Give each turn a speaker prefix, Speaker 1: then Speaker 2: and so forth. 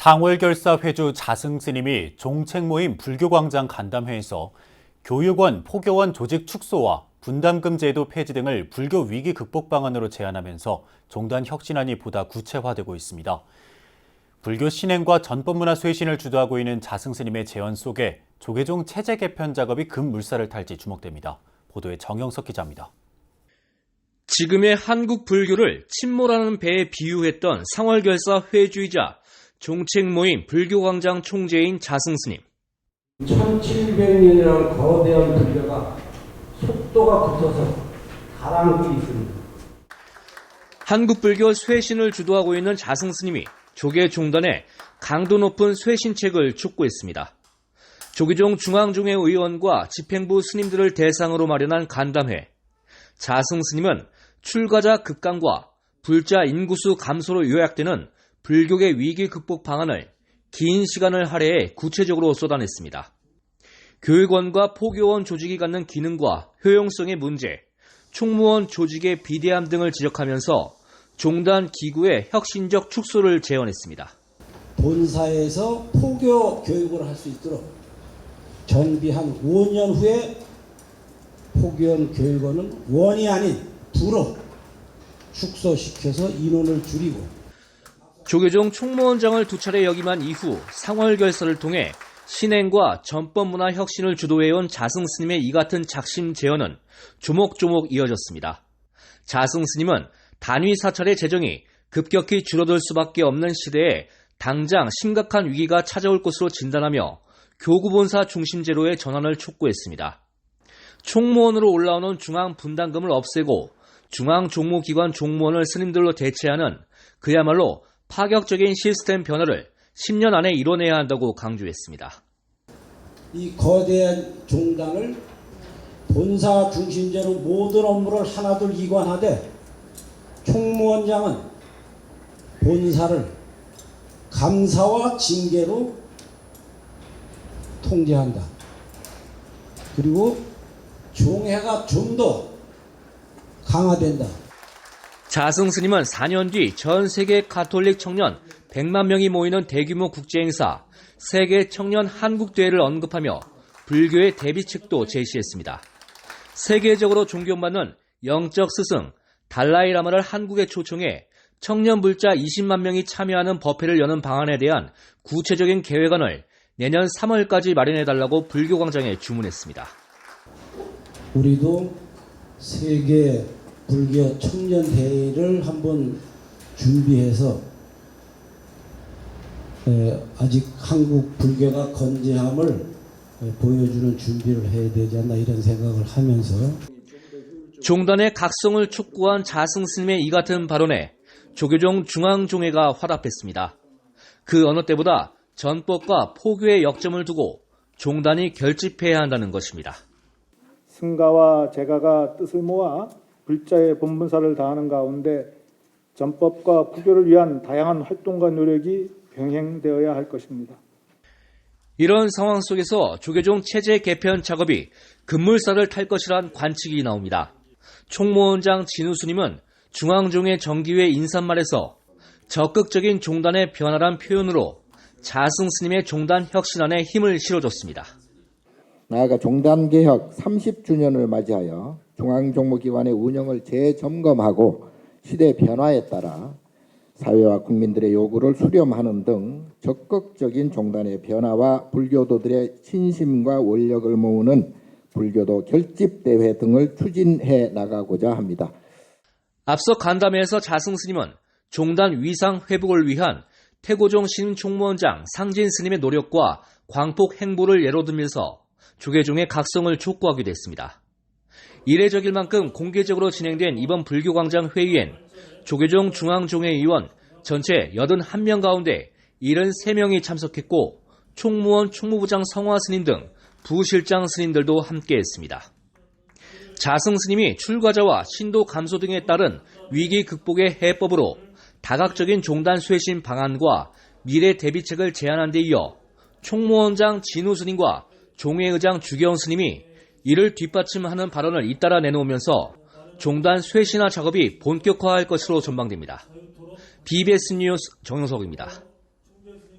Speaker 1: 상월결사 회주 자승스님이 종책모임 불교광장 간담회에서 교육원, 포교원 조직 축소와 분담금 제도 폐지 등을 불교 위기 극복 방안으로 제안하면서 종단 혁신안이 보다 구체화되고 있습니다. 불교 신행과 전법문화 쇄신을 주도하고 있는 자승스님의 제언 속에 조계종 체제 개편 작업이 급물살을 탈지 주목됩니다. 보도에 정영석 기자입니다.
Speaker 2: 지금의 한국 불교를 침몰하는 배에 비유했던 상월결사 회주이자 종책모임 불교광장 총재인 자승스님.
Speaker 3: 1700년이라는 거대한 불교가 속도가 붙어서 가라앉고 있습니다.
Speaker 2: 한국 불교 쇄신을 주도하고 있는 자승스님이 조계 종단에 강도 높은 쇄신책을 촉구했습니다. 조계종 중앙종회 의원과 집행부 스님들을 대상으로 마련한 간담회. 자승스님은 출가자 급감과 불자 인구수 감소로 요약되는 불교계 위기 극복 방안을 긴 시간을 할애해 구체적으로 쏟아냈습니다. 교육원과 포교원 조직이 갖는 기능과 효용성의 문제, 총무원 조직의 비대함 등을 지적하면서 종단 기구의 혁신적 축소를 제언했습니다.
Speaker 3: 본사에서 포교 교육을 할 수 있도록 정비한 5년 후에 포교원 교육원은 원이 아닌 부로 축소시켜서 인원을 줄이고
Speaker 2: 조계종 총무원장을 두 차례 역임한 이후 상월결사를 통해 신행과 전법문화 혁신을 주도해온 자승스님의 이 같은 작심 제언은 조목조목 이어졌습니다. 자승스님은 단위 사찰의 재정이 급격히 줄어들 수밖에 없는 시대에 당장 심각한 위기가 찾아올 것으로 진단하며 교구본사 중심제로의 전환을 촉구했습니다. 총무원으로 올라오는 중앙 분담금을 없애고 중앙종무기관 종무원을 스님들로 대체하는 그야말로 파격적인 시스템 변화를 10년 안에 이뤄내야 한다고 강조했습니다.
Speaker 3: 이 거대한 종단을 본사 중심제로 모든 업무를 하나둘 이관하되 총무원장은 본사를 감사와 징계로 통제한다. 그리고 종회가 좀 더 강화된다.
Speaker 2: 자승스님은 4년 뒤 전 세계 가톨릭 청년 100만 명이 모이는 대규모 국제행사 세계 청년 한국대회를 언급하며 불교의 대비책도 제시했습니다. 세계적으로 존경받는 영적 스승 달라이라마를 한국에 초청해 청년 불자 20만 명이 참여하는 법회를 여는 방안에 대한 구체적인 계획안을 내년 3월까지 마련해달라고 불교광장에 주문했습니다.
Speaker 3: 우리도 세계 불교 청년 대회를 한번 준비해서 아직 한국 불교가 건재함을 보여주는 준비를 해야 되지 않나 이런 생각을 하면서
Speaker 2: 종단의 각성을 촉구한 자승스님의 이 같은 발언에 조계종 중앙종회가 화답했습니다. 그 어느 때보다 전법과 포교의 역점을 두고 종단이 결집해야 한다는 것입니다.
Speaker 4: 승가와 제가가 뜻을 모아 불자의 본분사를 다하는 가운데 전법과 포교를 위한 다양한 활동과 노력이 병행되어야 할 것입니다.
Speaker 2: 이런 상황 속에서 조계종 체제 개편 작업이 급물살을 탈 것이란 관측이 나옵니다. 총무원장 진우스님은 중앙종회 정기회 인사말에서 적극적인 종단의 변화란 표현으로 자승스님의 종단 혁신안에 힘을 실어줬습니다.
Speaker 5: 나아가 종단개혁 30주년을 맞이하여 중앙종무기관의 운영을 재점검하고 시대 변화에 따라 사회와 국민들의 요구를 수렴하는 등 적극적인 종단의 변화와 불교도들의 신심과 원력을 모으는 불교도 결집대회 등을 추진해 나가고자 합니다.
Speaker 2: 앞서 간담회에서 자승스님은 종단 위상 회복을 위한 태고종 신총무원장 상진 스님의 노력과 광폭 행보를 예로 들면서 조계종의 각성을 촉구하기도 했습니다. 이례적일 만큼 공개적으로 진행된 이번 불교광장 회의엔 조계종 중앙종회 의원 전체 81명 가운데 73명이 참석했고 총무원 총무부장 성화 스님 등 부실장 스님들도 함께했습니다. 자승스님이 출가자와 신도 감소 등에 따른 위기 극복의 해법으로 다각적인 종단 쇄신 방안과 미래 대비책을 제안한 데 이어 총무원장 진우 스님과 종회의장 주경 스님이 이를 뒷받침하는 발언을 잇따라 내놓으면서 종단 쇄신화 작업이 본격화할 것으로 전망됩니다. BBS 뉴스 정영석입니다.